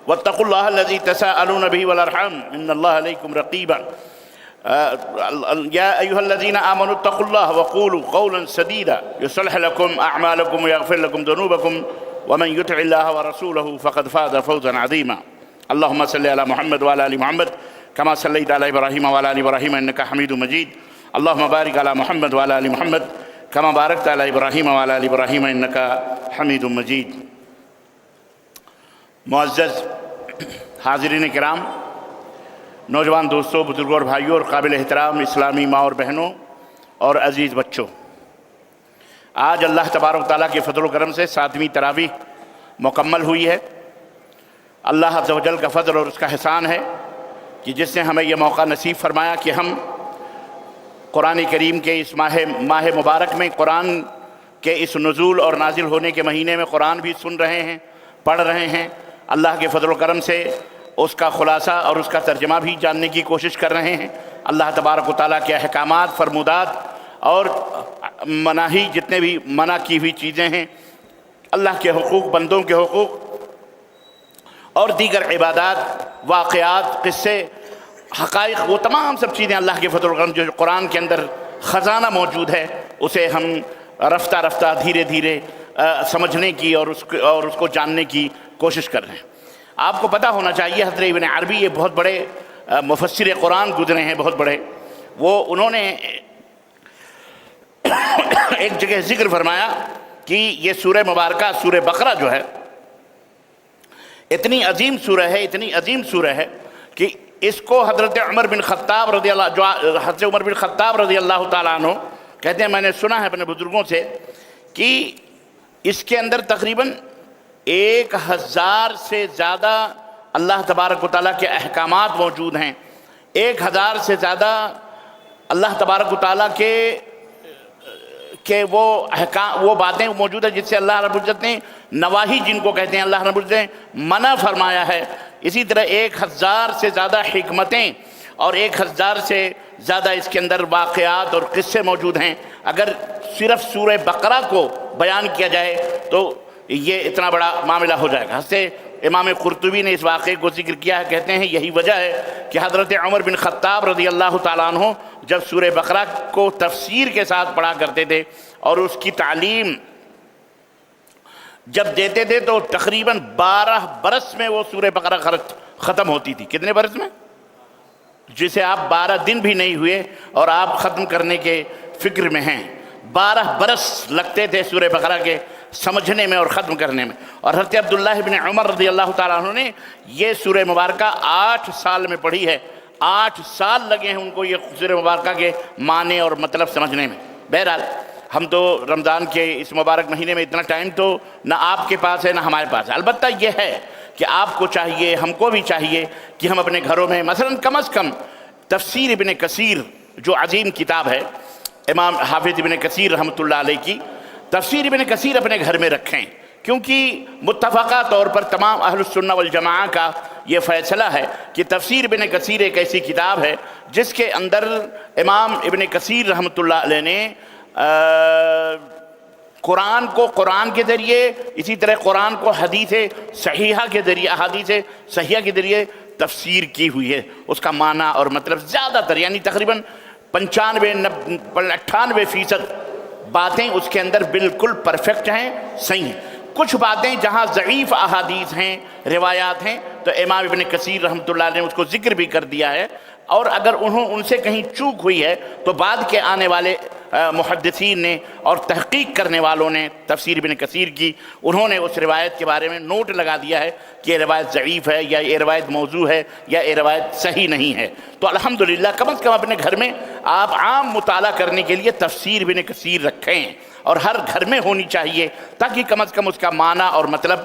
واتقوا اللہ الذی تساءلون به والارحام ان اللہ علیکم رقیب یا ایھا الذین آمنوا اتقوا اللہ وقولوا قولا سدیدا یصلح لکم اعمالکم ویغفر لکم ذنوبکم ومن یطع اللہ ورسولہ فقد فاز فوزا عظیما اللہم صلی علی محمد وعلی آل محمد کما صلیت علی ابراہیم وعلی آل ابراہیم انک حمید مجید اللہم بارک علی محمد وعلی آل محمد کما بارکت علی ابراہیم وعلی آل ابراہیم انک حمید مجید۔ معزز حاضرین کرام، نوجوان دوستوں، بزرگوں اور بھائیوں اور قابل احترام اسلامی ماں اور بہنوں اور عزیز بچوں، آج اللہ تبارک و تعالیٰ کے فضل و کرم سے 7ویں تراویح مکمل ہوئی ہے۔ اللہ عز و جل کا فضل اور اس کا احسان ہے کہ جس نے ہمیں یہ موقع نصیب فرمایا کہ ہم قرآن کریم کے اس ماہ مبارک میں قرآن کے اس نزول اور نازل ہونے کے مہینے میں قرآن بھی سن رہے ہیں، پڑھ رہے ہیں۔ اللہ کے فضل و کرم سے اس کا خلاصہ اور اس کا ترجمہ بھی جاننے کی کوشش کر رہے ہیں۔ اللہ تبارک و تعالیٰ کے احکامات، فرمودات اور مناہی، جتنے بھی منع کی ہوئی چیزیں ہیں، اللہ کے حقوق، بندوں کے حقوق اور دیگر عبادات، واقعات، قصے، حقائق، وہ تمام سب چیزیں اللہ کے فضل و کرم جو قرآن کے اندر خزانہ موجود ہے، اسے ہم رفتہ رفتہ دھیرے دھیرے سمجھنے کی اور اس کو جاننے کی کوشش کر رہے ہیں۔ آپ کو پتہ ہونا چاہیے حضرت ابن عربی یہ بہت بڑے مفسر قرآن گزرے ہیں، بہت بڑے۔ انہوں نے ایک جگہ ذکر فرمایا کہ یہ سورہ مبارکہ سورہ بقرہ جو ہے اتنی عظیم سورہ ہے کہ اس کو حضرت عمر بن خطاب رضی اللہ تعالیٰ عنہ کہتے ہیں، میں نے سنا ہے اپنے بزرگوں سے کہ اس کے اندر تقریباً 1000 سے زیادہ اللہ تبارک و تعالیٰ کے احکامات موجود ہیں۔ 1000 سے زیادہ اللہ تبارک و تعالیٰ کے وہ باتیں موجود ہیں جس سے اللہ رب العزت نے نواہی، جن کو کہتے ہیں اللہ رب العزت نے منع فرمایا ہے۔ اسی طرح 1000 سے زیادہ حکمتیں اور 1000 سے زیادہ اس کے اندر واقعات اور قصے موجود ہیں۔ اگر صرف سورہ بقرہ کو بیان کیا جائے تو یہ اتنا بڑا معاملہ ہو جائے گا۔ امام قرطبی نے اس واقعے کو ذکر کیا ہے، کہتے ہیں یہی وجہ ہے کہ حضرت عمر بن خطاب رضی اللہ تعالیٰ عنہ جب سورہ بقرہ کو تفسیر کے ساتھ پڑھا کرتے تھے اور اس کی تعلیم جب دیتے تھے تو تقریباً 12 برس میں وہ سورہ بقرہ ختم ہوتی تھی۔ کتنے برس میں؟ جسے آپ 12 دن بھی نہیں ہوئے اور آپ ختم کرنے کے فکر میں ہیں۔ 12 برس لگتے تھے سورہ بقرہ کے سمجھنے میں اور ختم کرنے میں۔ اور حضرت عبداللہ بن عمر رضی اللہ تعالیٰ عنہ نے یہ سورہ مبارکہ 8 سال میں پڑھی ہے۔ 8 سال لگے ہیں ان کو یہ سورہ مبارکہ کے معنی اور مطلب سمجھنے میں۔ بہرحال ہم تو رمضان کے اس مبارک مہینے میں اتنا ٹائم تو نہ آپ کے پاس ہے نہ ہمارے پاس ہے۔ البتہ یہ ہے کہ آپ کو چاہیے، ہم کو بھی چاہیے کہ ہم اپنے گھروں میں مثلا کم از کم تفسیر ابن کثیر جو عظیم کتاب ہے، امام حافظ ابن کثیر رحمۃ اللہ علیہ کی تفسیر ابن کثیر اپنے گھر میں رکھیں، کیونکہ متفقہ طور پر تمام اہل السنہ والجماعہ کا یہ فیصلہ ہے کہ تفسیر ابن کثیر ایک ایسی کتاب ہے جس کے اندر امام ابن کثیر رحمۃ اللہ علیہ نے قرآن کو قرآن کے ذریعے، اسی طرح قرآن کو حدیث صحیحہ کے ذریعے، احادیث صحیحہ کے ذریعے تفسیر کی ہوئی ہے۔ اس کا معنی اور مطلب زیادہ تر یعنی تقریباً 95-98% باتیں اس کے اندر بالکل پرفیکٹ ہیں، صحیح ہیں۔ کچھ باتیں جہاں ضعیف احادیث ہیں، روایات ہیں، تو امام ابن کثیر رحمۃ اللہ نے اس کو ذکر بھی کر دیا ہے، اور اگر ان سے کہیں چوک ہوئی ہے تو بعد کے آنے والے محدثین نے اور تحقیق کرنے والوں نے تفسیر ابن کثیر کی، انہوں نے اس روایت کے بارے میں نوٹ لگا دیا ہے کہ یہ روایت ضعیف ہے یا یہ روایت موضوع ہے یا یہ روایت صحیح نہیں ہے۔ تو الحمدللہ کم از کم اپنے گھر میں آپ عام مطالعہ کرنے کے لیے تفسیر ابن کثیر رکھیں، اور ہر گھر میں ہونی چاہیے تاکہ کم از کم اس کا معنی اور مطلب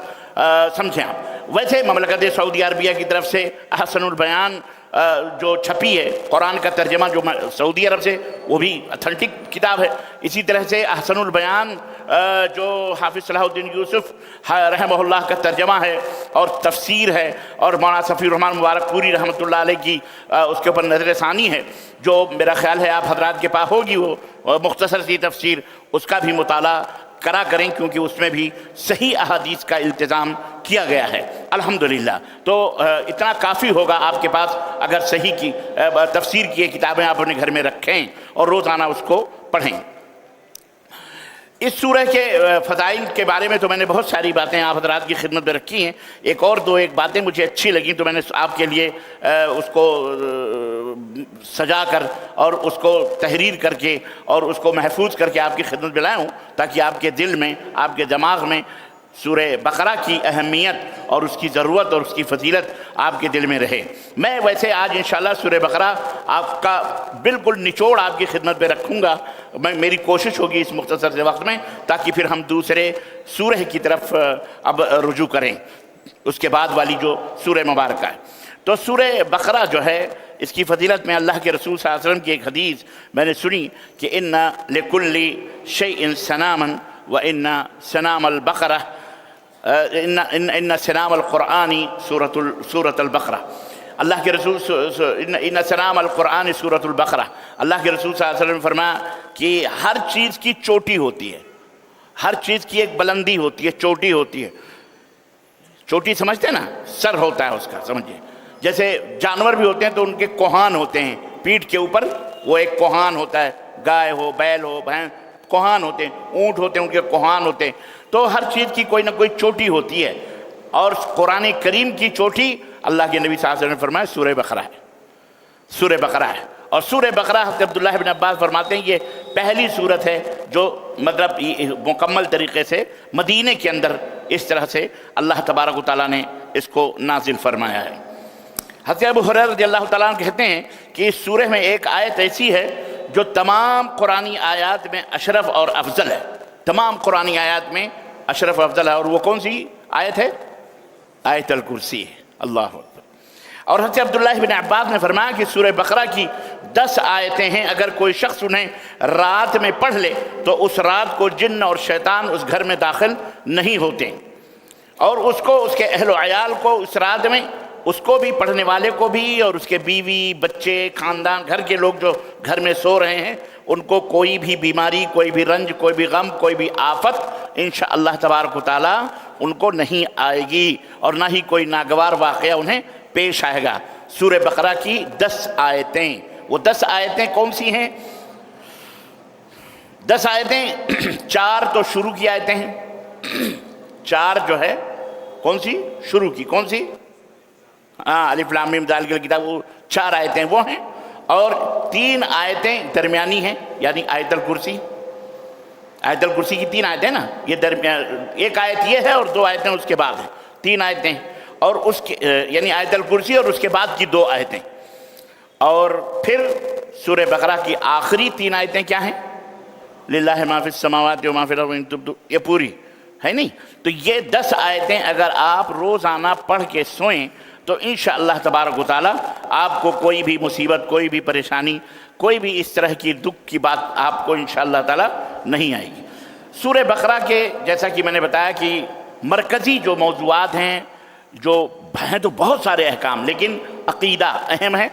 سمجھیں آپ۔ ویسے مملکت سعودی عربیہ کی طرف سے احسن البیان جو چھپی ہے، قرآن کا ترجمہ جو سعودی عرب سے، وہ بھی اتھینٹک کتاب ہے۔ اسی طرح سے احسن البیان جو حافظ صلاح الدین یوسف رحمہ اللہ کا ترجمہ ہے اور تفسیر ہے، اور مولانا صفی الرحمن مبارک پوری رحمۃ اللہ علیہ کی اس کے اوپر نظر ثانی ہے، جو میرا خیال ہے آپ حضرات کے پاس ہوگی، وہ مختصر سی تفسیر، اس کا بھی مطالعہ کرا کریں، کیونکہ اس میں بھی صحیح احادیث کا التزام کیا گیا ہے الحمدللہ۔ تو اتنا کافی ہوگا آپ کے پاس اگر صحیح کی تفسیر کی کتابیں آپ اپنے گھر میں رکھیں اور روزانہ اس کو پڑھیں۔ اس سورہ کے فضائل کے بارے میں تو میں نے بہت ساری باتیں آپ حضرات کی خدمت میں رکھی ہیں، ایک باتیں مجھے اچھی لگیں تو میں نے آپ کے لیے اس کو سجا کر اور اس کو تحریر کر کے اور اس کو محفوظ کر کے آپ کی خدمت میں لایا ہوں، تاکہ آپ کے دل میں، آپ کے دماغ میں سورہ بقرہ کی اہمیت اور اس کی ضرورت اور اس کی فضیلت آپ کے دل میں رہے۔ میں ویسے آج انشاءاللہ سورہ بقرہ آپ کا بالکل نچوڑ آپ کی خدمت میں رکھوں گا، میری کوشش ہوگی اس مختصر سے وقت میں، تاکہ پھر ہم دوسرے سورہ کی طرف اب رجوع کریں، اس کے بعد والی جو سورہ مبارکہ ہے۔ تو سورہ بقرہ جو ہے، اس کی فضیلت میں اللہ کے رسول صلی اللہ علیہ وسلم کی ایک حدیث میں نے سنی کہ ان لکل شیء سناما وان سنام البقرہ ان سنام القرآن سورۃ البقرہ۔ اللہ کے رسول ان سنام القرآن سورۃ البقرہ، اللہ کے رسول صلی اللہ علیہ وسلم نے فرمایا کہ ہر چیز کی چوٹی ہوتی ہے، ہر چیز کی ایک بلندی ہوتی ہے، چوٹی ہوتی ہے۔ چوٹی سمجھتے ہیں نا، سر ہوتا ہے اس کا، سمجھیے جیسے جانور بھی ہوتے ہیں تو ان کے کوہان ہوتے ہیں، پیٹھ کے اوپر وہ ایک کوہان ہوتا ہے، گائے ہو، بیل ہو، بھینس، کوہان ہوتے ہیں، اونٹ ہوتے ہیں ان کے کوہان ہوتے ہیں۔ تو ہر چیز کی کوئی نہ کوئی چوٹی ہوتی ہے، اور قرآن کریم کی چوٹی اللہ کے نبی صلی اللہ علیہ وسلم نے فرمایا سورہ بقرہ ہے، سورہ بقرہ ہے۔ اور سورہ بقرہ حضرت عبداللہ بن عباس فرماتے ہیں یہ پہلی سورت ہے جو مطلب مکمل طریقے سے مدینے کے اندر اس طرح سے اللہ تبارک و تعالیٰ نے اس کو نازل فرمایا ہے۔ حضرت ابو ہریرہ رضی اللہ تعالیٰ عنہ کہتے ہیں کہ اس سورہ میں ایک آیت ایسی ہے جو تمام قرآنی آیات میں اشرف اور افضل ہے، تمام قرآنی آیات میں اشرف و افضل ہے، اور وہ کون سی آیت ہے؟ آیت الکرسی ہے۔ اللہ اکبر۔ اور حضرت عبداللہ بن عباس نے فرمایا کہ سورہ بقرہ کی 10 آیتیں ہیں، اگر کوئی شخص انہیں رات میں پڑھ لے تو اس رات کو جن اور شیطان اس گھر میں داخل نہیں ہوتے، اور اس کو، اس کے اہل و عیال کو اس رات میں، اس کو بھی، پڑھنے والے کو بھی، اور اس کے بیوی، بچے، خاندان، گھر کے لوگ جو گھر میں سو رہے ہیں، ان کو کوئی بھی بیماری، کوئی بھی رنج، کوئی بھی غم، کوئی بھی آفت انشاءاللہ تبارک و تعالیٰ ان کو نہیں آئے گی، اور نہ ہی کوئی ناگوار واقعہ انہیں پیش آئے گا۔ سورہ بقرہ کی 10 آیتیں، وہ 10 آیتیں کون سی ہیں؟ 10 آیتیں 4 تو شروع کی آیتیں ہیں، 4 جو ہے کون سی؟ شروع کی، کون سی؟ الف لام میم ذالک الکتاب، وہ 4 آیتیں وہ ہیں، اور 3 آیتیں درمیانی ہیں، یعنی آیت الکرسی۔ آیت الکرسی کی 3 آیتیں نا، یہ ایک آیت یہ ہے اور 2 آیتیں اس کے بعد ہیں، 3 آیتیں، اور اس کے یعنی آیت الکرسی اور اس کے بعد کی 2 آیتیں۔ اور پھر سورہ بقرہ کی آخری 3 آیتیں کیا ہیں؟ للہ ما فی السماوات و ما فی الارض ان تبدوا، یہ پوری ہے نہیں؟ تو یہ 10 آیتیں اگر آپ روزانہ پڑھ کے سوئیں تو انشاءاللہ تبارک و تعالیٰ آپ کو کوئی بھی مصیبت، کوئی بھی پریشانی، کوئی بھی اس طرح کی دکھ کی بات آپ کو انشاءاللہ تعالیٰ نہیں آئے گی۔ سورہ بقرہ کے جیسا کہ میں نے بتایا کہ مرکزی جو موضوعات ہیں، جو ہیں تو بہت سارے احکام، لیکن عقیدہ اہم ہے،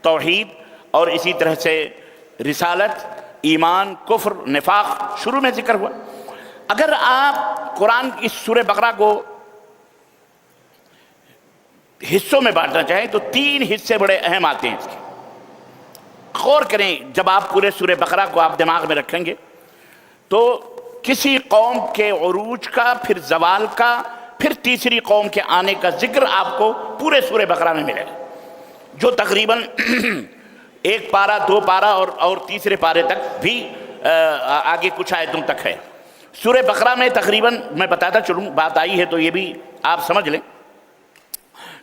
توحید، اور اسی طرح سے رسالت، ایمان، کفر، نفاق شروع میں ذکر ہوا۔ اگر آپ قرآن کی سورہ بقرہ کو حصوں میں بانٹنا چاہیں تو 3 حصے بڑے اہم آتے ہیں اس کے، غور کریں جب آپ پورے سورہ بقرہ کو آپ دماغ میں رکھیں گے تو کسی قوم کے عروج کا، پھر زوال کا، پھر تیسری قوم کے آنے کا ذکر آپ کو پورے سورہ بقرہ میں ملے گا، جو تقریباً 1 پارہ 2 پارہ اور تیسرے پارے تک بھی آگے کچھ آیتوں تک ہے۔ سورہ بقرہ میں تقریباً میں بتاتا چلوں، بات آئی ہے تو یہ بھی آپ سمجھ لیں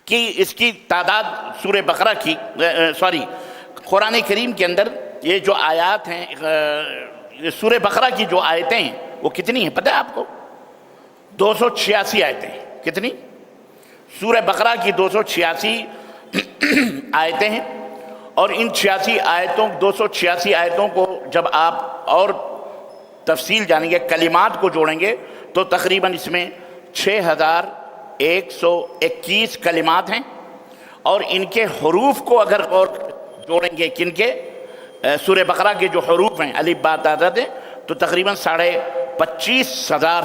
کہ اس کی تعداد سورہ بقرہ کی قرآن کریم کے اندر یہ جو آیات ہیں، سورہ بقرہ کی جو آیتیں ہیں وہ کتنی ہیں پتہ ہے آپ کو؟ 286 آیتیں۔ کتنی؟ سورہ بقرہ کی 286 آیتیں ہیں، اور ان 286 آیتوں کو جب آپ اور تفصیل جانیں گے، کلمات کو جوڑیں گے تو تقریباً اس میں 6121 کلمات ہیں، اور ان کے حروف کو اگر اور جوڑیں گے، کن کے؟ سورہ بقرہ کے جو حروف ہیں الف با تا ث تو تقریباً 25,000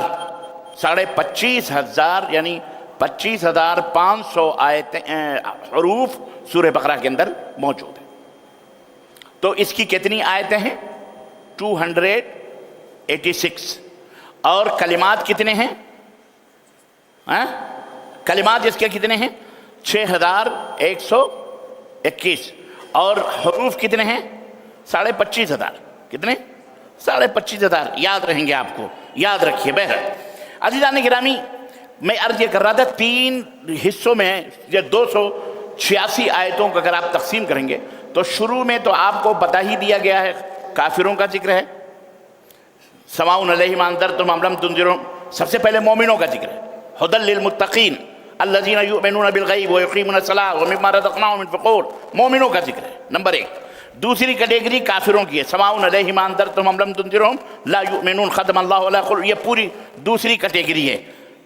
25,500 یعنی 25,500 آیتیں حروف سورہ بقرہ کے اندر موجود ہیں۔ تو اس کی کتنی آیتیں ہیں؟ 286۔ اور کلمات کتنے ہیں؟ کلمات اس کے کتنے ہیں؟ 6,121۔ اور حروف کتنے ہیں؟ 25,500۔ کتنے؟ 25,500 یاد رہیں گے آپ کو، یاد رکھیے۔ بہرحال عزیزان گرامی، میں عرض یہ کر رہا تھا 3 حصوں میں یا 286 آیتوں کو اگر آپ تقسیم کریں گے تو شروع میں تو آپ کو بتا ہی دیا گیا ہے، کافروں کا ذکر ہے، سواء علیہم انذرتم ام لم تنذرہم، سب سے پہلے مومنوں کا ذکر ہے، ھدی للمتقین الذین یؤمنون بالغیب ویقیمون الصلاۃ ومما رزقناہم ينفقون، مومنوں کا ذکر ہے نمبر 1۔ دوسری کیٹیگری کافروں کی ہے، سواء علیہم انذرتم ام لم تنذرہم لا یؤمنون ختم اللہ علی قلوبہم، یہ پوری دوسری کیٹیگری ہے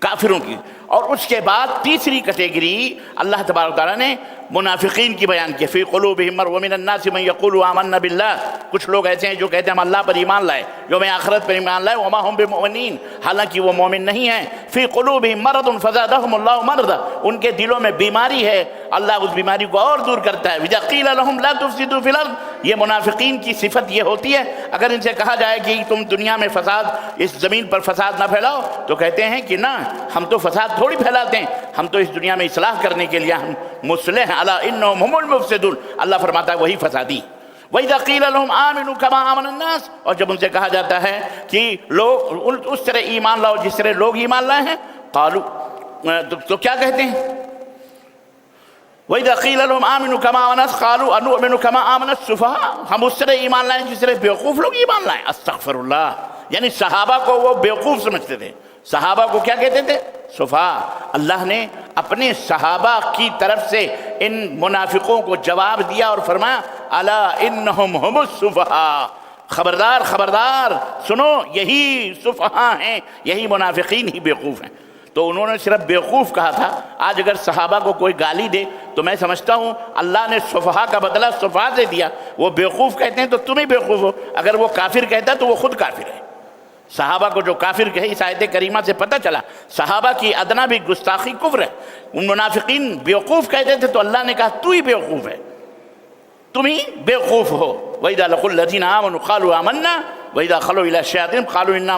کافروں کی۔ اور اس کے بعد تیسری کیٹیگری اللہ تبارک و تعالیٰ نے منافقین کی بیان کی، فی قلوبہم مرض ومن الناس من یقول آمنا باللہ، کچھ لوگ ایسے ہیں جو کہتے ہیں ہم اللہ پر ایمان لائے، یوم آخرت پر ایمان لائے، وما ہم بمؤمنین، حالانکہ وہ مومن نہیں ہیں۔ فی قلوبہم مرض فزادہم اللہ مرضا، ان کے دلوں میں بیماری ہے، اللہ اس بیماری کو اور دور کرتا ہے۔ وَإِذَا قِيلَ لَهُمْ لَا تُفْسِدُوا فِي الْأَرْضِ، یہ منافقین کی صفت یہ ہوتی ہے، اگر ان سے کہا جائے کہ تم دنیا میں فساد، اس زمین پر فساد نہ پھیلاؤ، تو کہتے ہیں کہ نہ، ہم تو فساد تھوڑی پھیلاتے ہیں، ہم تو اس دنیا میں اصلاح کرنے کے لیے ہم مصلح ہیں، الا انہم هم المفسدون، اللہ فرماتا ہے وہی فسادی۔ وَإِذَا قِيلَ لَهُمْ آمِنُوا كَمَا آمَنَ النَّاسُ، اور جب ان سے کہا جاتا ہے کہ لوگ اس طرح ایمان لاؤ جس طرح لوگ ایمان لائے ہیں، قالوا، تو کیا کہتے ہیں؟ وَإِذَا قِيلَ لَهُمْ آمِنُوا كَمَا آمَنَ النَّاسُ قَالُوا أَنُؤْمِنُ كَمَا آمَنَ السُّفَهَاءُ، ہم اس طرح ایمان لائیں جس طرح بیوقوف لوگ ایمان لائیں۔ استغفر اللہ، یعنی صحابہ کو وہ بیوقوف سمجھتے تھے، صحابہ کو کیا کہتے تھے؟ صفا۔ اللہ نے اپنے صحابہ کی طرف سے ان منافقوں کو جواب دیا اور فرمایا الا انہم هم الصفہاء، خبردار خبردار سنو، یہی صفہاء ہیں، یہی منافقین ہی بیوقوف ہیں۔ تو انہوں نے صرف بیوقوف کہا تھا، آج اگر صحابہ کو کوئی گالی دے تو میں سمجھتا ہوں اللہ نے صفہاء کا بدلہ صفا سے دیا، وہ بیوقوف کہتے ہیں تو تم ہی بیوقوف ہو، اگر وہ کافر کہتا تو وہ خود کافر ہے۔ صحابہ کو جو کافر کہے، اس آیت کریمہ سے پتہ چلا صحابہ کی ادنا بھی گستاخی کفر ہے۔ ان منافقین بیوقوف کہتے تھے تو اللہ نے کہا تو ہی بیوقوف ہے، تم ہی بیوقوف ہو۔ وَإِذَا لَقُوا الَّذِينَ آمَنُوا قَالُوا آمَنَّا وَإِذَا خَلَوْا إِلَى الشَّيَاطِينِ قَالُوا إِنَّا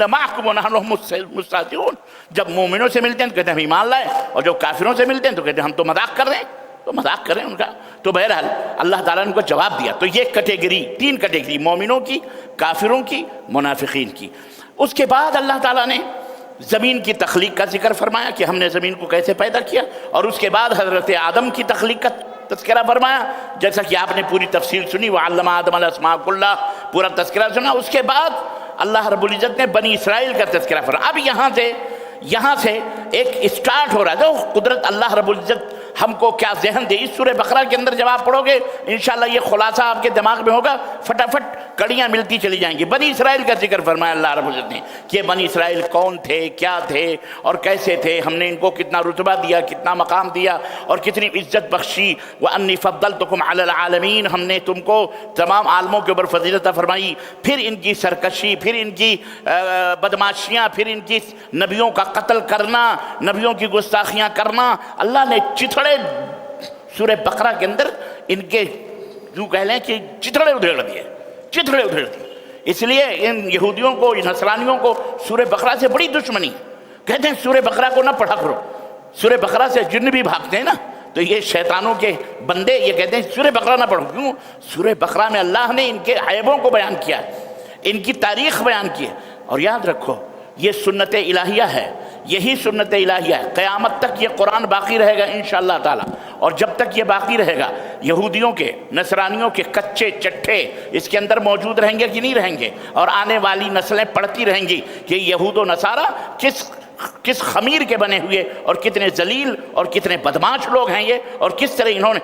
مَعَكُمْ وَنَحْنُ مُسْتَهْزِئُونَ، جب مومنوں سے ملتے ہیں تو کہتے ہیں ہم ایمان لائے، اور جب کافروں سے ملتے ہیں تو کہتے ہیں ہم تو مذاق کر رہے ہیں، تو مذاق کریں ان کا۔ تو بہرحال اللہ تعالیٰ نے ان کو جواب دیا۔ تو یہ کیٹیگری، 3 کیٹیگری، مومنوں کی، کافروں کی، منافقین کی۔ اس کے بعد اللہ تعالیٰ نے زمین کی تخلیق کا ذکر فرمایا کہ ہم نے زمین کو کیسے پیدا کیا، اور اس کے بعد حضرت آدم کی تخلیق کا تذکرہ فرمایا، جیسا کہ آپ نے پوری تفصیل سنی، وَعَلَّمَ آدَمَ الْأَسْمَاءَ كُلَّهَا، پورا تذکرہ سنا۔ اس کے بعد اللہ رب العزت نے بنی اسرائیل کا تذکرہ فرمایا۔ اب یہاں سے ایک اسٹارٹ ہو رہا ہے، جو قدرت اللہ رب العزت ہم کو کیا ذہن دے۔ اس سورہ بقرہ کے اندر جب آپ پڑھو گے انشاءاللہ یہ خلاصہ آپ کے دماغ میں ہوگا، فٹافٹ کڑیاں ملتی چلی جائیں گی۔ بنی اسرائیل کا ذکر فرمایا اللہ رب العزت نے کہ بنی اسرائیل کون تھے، کیا تھے اور کیسے تھے، ہم نے ان کو کتنا رتبہ دیا، کتنا مقام دیا اور کتنی عزت بخشی۔ وَأَنِّي فَضَّلْتُكُمْ عَلَى الْعَالَمِينَ، ہم نے تم کو تمام عالموں کے اوپر فضیلت فرمائی۔ پھر ان کی سرکشی، پھر ان کی بدماشیاں، پھر ان کی نبیوں کا قتل کرنا، نبیوں کی گستاخیاں کرنا، اللہ نے چتھڑے سورہ بقرہ کے اندر ان کے جو کہہ لیں کہ چتھڑے ادھیڑ دیے، چتھڑے ادھیڑ دیے۔ اس لیے ان یہودیوں کو، ان نصرانیوں کو سورہ بقرہ سے بڑی دشمنی، کہتے ہیں سورہ بقرہ کو نہ پڑھا کرو، سورہ بقرہ سے جن بھی بھاگتے ہیں نا، تو یہ شیطانوں کے بندے یہ کہتے ہیں سورہ بقرہ نہ پڑھو۔ کیوں؟ سورہ بقرہ میں اللہ نے ان کے عیبوں کو بیان کیا ہے، ان کی تاریخ بیان کی ہے۔ اور یاد رکھو یہ سنت الہیہ ہے، یہی سنت الہیہ ہے، قیامت تک یہ قرآن باقی رہے گا انشاءاللہ تعالی۔ اور جب تک یہ باقی رہے گا، یہودیوں کے، نصرانیوں کے کچے چٹھے اس کے اندر موجود رہیں گے کہ نہیں رہیں گے، اور آنے والی نسلیں پڑھتی رہیں گی کہ یہود و نصارہ کس خمیر کے بنے ہوئے اور کتنے ذلیل اور کتنے بدماش لوگ ہیں یہ، اور کس طرح انہوں نے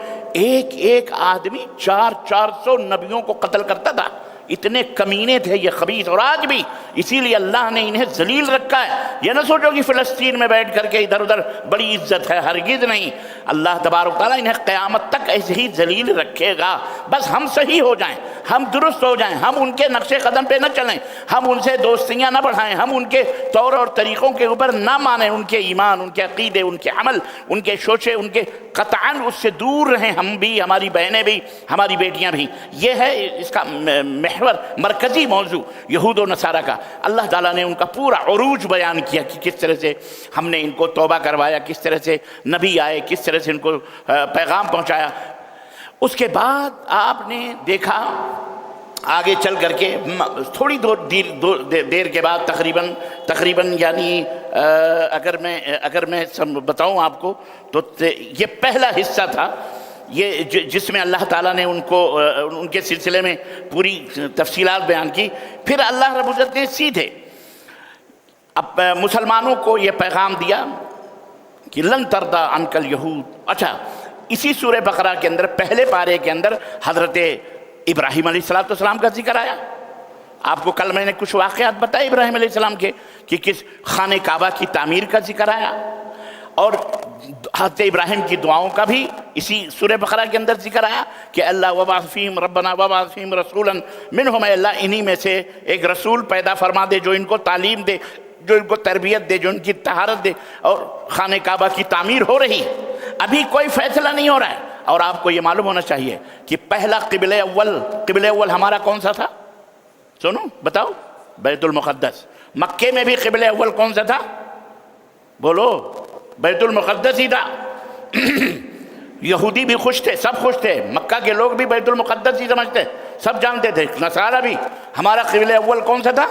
ایک آدمی 400 نبیوں کو قتل کرتا تھا، اتنے کمینے تھے یہ خبیث۔ اور آج بھی اسی لیے اللہ نے انہیں ذلیل رکھا ہے۔ یہ نہ سوچو کہ فلسطین میں بیٹھ کر کے ادھر ادھر بڑی عزت ہے، ہرگز نہیں۔ اللہ تبارک و تعالیٰ انہیں قیامت تک ایسے ہی ذلیل رکھے گا، بس ہم صحیح ہو جائیں، ہم درست ہو جائیں، ہم ان کے نقش قدم پہ نہ چلیں، ہم ان سے دوستیاں نہ بڑھائیں، ہم ان کے طور اور طریقوں کے اوپر نہ مانیں، ان کے ایمان، ان کے عقیدے، ان کے عمل، ان کے شوشے، ان کے قطعاً اس سے دور رہیں، ہم بھی، ہماری بہنیں بھی، ہماری بیٹیاں بھی۔ یہ ہے اس کا محور، مرکزی موضوع یہود و نصارہ کا۔ اللہ تعالیٰ نے ان کا پورا عروج بیان کیا کہ کس طرح سے ہم نے ان کو توبہ کروایا، کس طرح سے نبی آئے، کس طرح سے ان کو پیغام پہنچایا۔ اس کے بعد آپ نے دیکھا آگے چل کر کے تھوڑی دیر کے بعد تقریباً یعنی اگر میں بتاؤں آپ کو تو یہ پہلا حصہ تھا یہ جس میں اللہ تعالیٰ نے ان کے سلسلے میں پوری تفصیلات بیان کی۔ پھر اللہ رب العزت نے سیدھے اب مسلمانوں کو یہ پیغام دیا کہ لن ترضی عنک الیہود۔ اچھا، اسی سورہ بقرہ کے اندر پہلے پارے کے اندر حضرت ابراہیم علیہ السلام کا ذکر آیا۔ آپ کو کل میں نے کچھ واقعات بتائے ابراہیم علیہ السلام کے کہ کس خانہ کعبہ کی تعمیر کا ذکر آیا، اور حضرت ابراہیم کی دعاؤں کا بھی اسی سورہ بقرہ کے اندر ذکر آیا کہ اللہ وبعث فیہم ربنا وبعث فیہم رسولا منہم، اے اللہ انہی میں سے ایک رسول پیدا فرما دے جو ان کو تعلیم دے، جو ان کو تربیت دے، جو ان کی طہارت دے۔ اور خانہ کعبہ کی تعمیر ہو رہی ہے، ابھی کوئی فیصلہ نہیں ہو رہا ہے۔ اور آپ کو یہ معلوم ہونا چاہیے کہ پہلا قبلہ اول ہمارا کون سا تھا؟ سنو بتاؤ، بیت المقدس۔ مکے میں بھی قبلہ اول کون سا تھا؟ بولو، بیت المقدس ہی تھا۔ یہودی بھی خوش تھے، سب خوش تھے، مکہ کے لوگ بھی بیت المقدس ہی سمجھتے، سب جانتے تھے، نصارہ بھی۔ ہمارا قبلہ اول کون سا تھا؟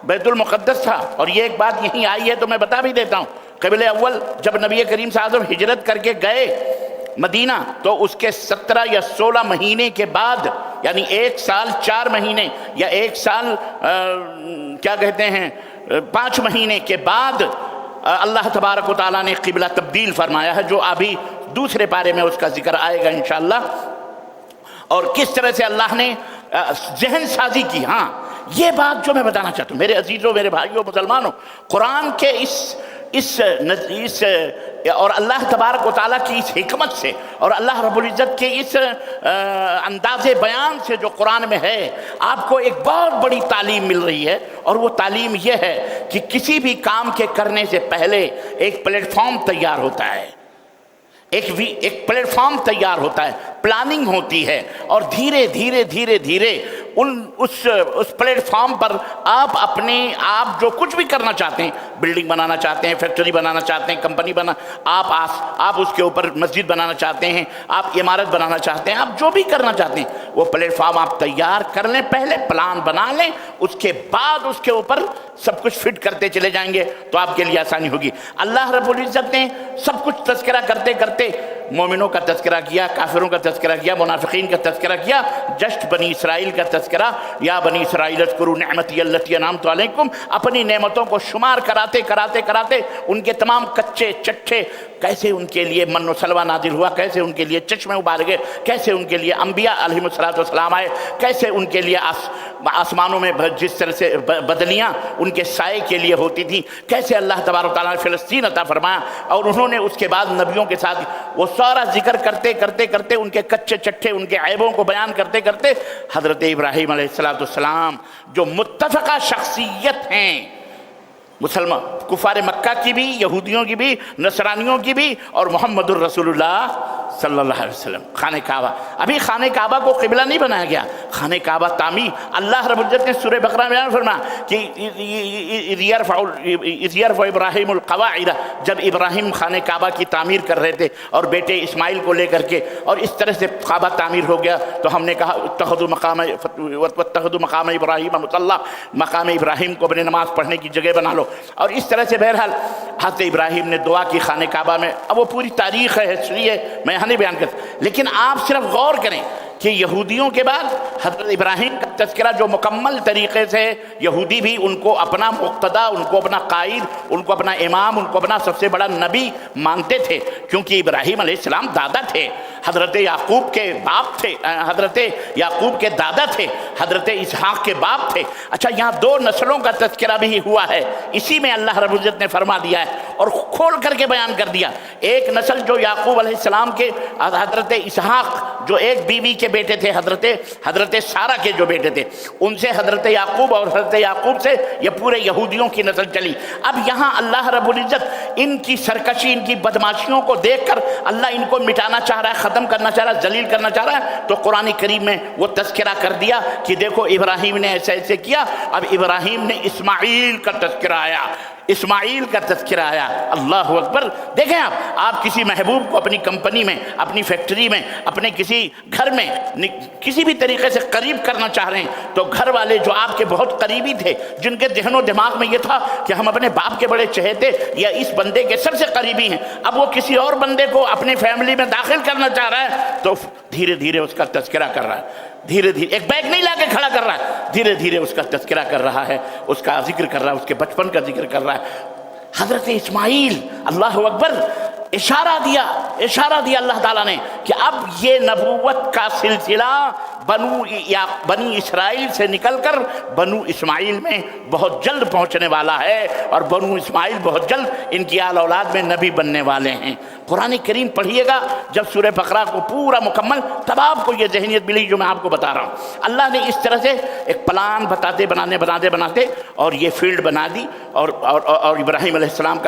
بیت المقدس تھا۔ اور یہ ایک بات یہیں آئی ہے تو میں بتا بھی دیتا ہوں، قبلہ اول جب نبی کریم صلی اللہ علیہ وسلم ہجرت کر کے گئے مدینہ تو اس کے 17 یا 16 مہینے کے بعد، یعنی 1 سال 4 مہینے یا 1 سال کیا کہتے ہیں 5 مہینے کے بعد اللہ تبارک و تعالیٰ نے قبلہ تبدیل فرمایا ہے، جو ابھی دوسرے پارے میں اس کا ذکر آئے گا انشاءاللہ۔ اور کس طرح سے اللہ نے ذہن سازی کی۔ ہاں، یہ بات جو میں بتانا چاہتا ہوں میرے عزیزوں، میرے بھائیوں، مسلمانوں، قرآن کے اس اور اللہ تبارک و تعالیٰ کی اس حکمت سے اور اللہ رب العزت کے اس انداز بیان سے جو قرآن میں ہے، آپ کو ایک بہت بڑی تعلیم مل رہی ہے۔ اور وہ تعلیم یہ ہے کہ کسی بھی کام کے کرنے سے پہلے ایک پلیٹ فارم تیار ہوتا ہے، ایک پلیٹ فارم تیار ہوتا ہے، پلاننگ ہوتی ہے، اور دھیرے دھیرے اس پلیٹ فارم پر آپ جو کچھ بھی کرنا چاہتے ہیں، بلڈنگ بنانا چاہتے ہیں، فیکٹری بنانا چاہتے ہیں، کمپنی آپ اس کے اوپر مسجد بنانا چاہتے ہیں، آپ عمارت بنانا چاہتے ہیں، آپ جو بھی کرنا چاہتے ہیں وہ پلیٹ فارم آپ تیار کر لیں، پہلے پلان بنا لیں، اس کے بعد اس کے اوپر سب کچھ فٹ کرتے چلے جائیں گے تو آپ کے لیے آسانی ہوگی۔ اللہ رب العزت نے سب کچھ تذکرہ کرتے کرتے مومنوں کا تذکرہ کیا، کافروں کا تذکرہ کیا، منافقین کا تذکرہ کیا، جسٹ بنی اسرائیل کا تذکرہ، یا بنی اسرائیل اذکروا نعمتی التی انعمت علیکم، اپنی نعمتوں کو شمار کراتے ان کے تمام کچے چٹھے، کیسے ان کے لیے من و سلوہ نازل ہوا، کیسے ان کے لیے چشمے ابار گئے، کیسے ان کے لیے انبیاء علیہم السلام آئے، کیسے ان کے لیے آسمانوں میں جس طرح سے بدلیاں ان کے سائے کے لیے ہوتی تھی، کیسے اللہ تبارک و تعالیٰ نے فلسطین عطا فرمایا۔ اور انہوں نے اس کے بعد نبیوں کے ساتھ وہ سارا ذکر کرتے ان کے کچے چٹھے، ان کے عیبوں کو بیان کرتے حضرت ابراہیم علیہ السلام جو متفقہ شخصیت ہیں، مسلمان کفار مکہ کی بھی، یہودیوں کی بھی، نصرانیوں کی بھی، اور محمد الرسول اللہ صلی اللہ علیہ وسلم۔ خانہ کعبہ، ابھی خانہ کعبہ کو قبلہ نہیں بنایا گیا، خانہ کعبہ تعمیر اللہ رب العزت نے سورہ بقرہ میں بیان فرمایا کہ اذ یرفع ابراہیم القواعد، جب ابراہیم خانہ کعبہ کی تعمیر کر رہے تھے اور بیٹے اسماعیل کو لے کر کے، اور اس طرح سے کعبہ تعمیر ہو گیا تو ہم نے کہا اتخذوا مقام ابراہیم مصلی، مقام ابراہیم کو اپنے نماز پڑھنے کی جگہ بنا لو۔ اور اس طرح سے بہرحال حضرت ابراہیم نے دعا کی خانہ کعبہ میں۔ اب وہ پوری تاریخ ہے، ہسٹری ہے، میں یہاں نہیں بیان کرتا، لیکن آپ صرف غور کریں کہ یہودیوں کے بعد حضرت ابراہیم کا تذکرہ جو مکمل طریقے سے یہودی بھی ان کو اپنا مقتدا، ان کو اپنا قائد، ان کو اپنا امام، ان کو اپنا سب سے بڑا نبی مانتے تھے، کیونکہ ابراہیم علیہ السلام دادا تھے۔ حضرت یعقوب کے باپ تھے، حضرت یعقوب کے دادا تھے، حضرت اسحاق کے باپ تھے۔ اچھا یہاں دو نسلوں کا تذکرہ بھی ہوا ہے، اسی میں اللہ رب العزت نے فرما دیا ہے اور کھول کر کے بیان کر دیا۔ ایک نسل جو یعقوب علیہ السلام کے، حضرت اسحاق جو ایک بیوی کے بیٹے تھے، حضرت سارہ کے جو بیٹے تھے، ان سے حضرت یعقوب، اور حضرت یعقوب سے یہ پورے یہودیوں کی نسل چلی۔ اب یہاں اللہ رب العزت ان کی سرکشی، ان کی بدماشیوں کو دیکھ کر اللہ ان کو مٹانا چاہ رہا ہے، ختم کرنا چاہ رہا ہے، ذلیل کرنا چاہ رہا ہے، تو قرآن کریم میں وہ تذکرہ کر دیا کہ دیکھو ابراہیم نے ایسے ایسے کیا۔ اب ابراہیم نے اسماعیل کا تذکرہ آیا، اسماعیل کا تذکرہ آیا۔ اللہ اکبر! دیکھیں آپ کسی محبوب کو اپنی کمپنی میں، اپنی فیکٹری میں، اپنے کسی گھر میں کسی بھی طریقے سے قریب کرنا چاہ رہے ہیں، تو گھر والے جو آپ کے بہت قریبی تھے، جن کے ذہن و دماغ میں یہ تھا کہ ہم اپنے باپ کے بڑے چہیتے یا اس بندے کے سب سے قریبی ہیں، اب وہ کسی اور بندے کو اپنی فیملی میں داخل کرنا چاہ رہا ہے، تو دھیرے دھیرے اس کا تذکرہ کر رہا ہے، دھیرے دھیرے ایک بیگ نہیں لا کے کھڑا کر رہا ہے، دھیرے دھیرے اس کا تذکرہ کر رہا ہے، اس کا ذکر کر رہا ہے، اس کے بچپن کا ذکر کر رہا ہے۔ حضرت اسماعیل، اللہ اکبر! اشارہ دیا اللہ تعالیٰ نے کہ اب یہ نبوت کا سلسلہ بنی اسرائیل سے نکل کر بنو اسماعیل میں بہت جلد پہنچنے والا ہے، اور بنو اسماعیل بہت جلد ان کی آل اولاد میں نبی بننے والے ہیں۔ قرآن کریم پڑھیے گا جب سورہ بقرہ کو پورا مکمل، تب آپ کو یہ ذہنیت ملی جو میں آپ کو بتا رہا ہوں۔ اللہ نے اس طرح سے ایک پلان بناتے اور یہ فیلڈ بنا دی، اور ابراہیم علیہ السلام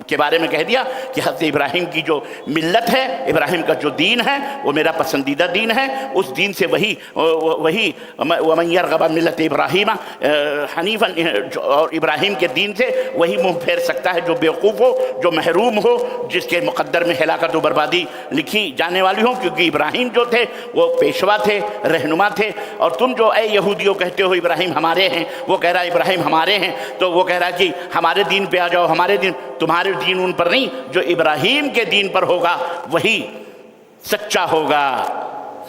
کے بارے میں کہہ دیا کہ حضرت ابراہیم کی جو ملت ہے، ابراہیم کا جو دین ہے وہ میرا پسندیدہ دین ہے، اس دین سے وہی وَمَن يَرْغَبَ مِلَّةَ إِبْرَاهِيمَ حَنِيفًا، اور ابراہیم کے دین سے وہی منہ پھیر سکتا ہے جو بیوقوف ہو، جو محروم ہو، جس کے مقدر میں ہلاکت و بربادی لکھی جانے والی ہوں، کیونکہ ابراہیم جو تھے وہ پیشوا تھے، رہنما تھے۔ اور تم جو اے یہودیوں کہتے ہو ابراہیم ہمارے ہیں، وہ کہہ رہا ہے ابراہیم ہمارے ہیں، تو وہ کہہ رہا ہے کہ ہمارے دین پہ آ جاؤ، ہمارے دین، تمہارے دین ان پر نہیں، جو ابراہیم کے دین پر ہوگا وہی سچا ہوگا۔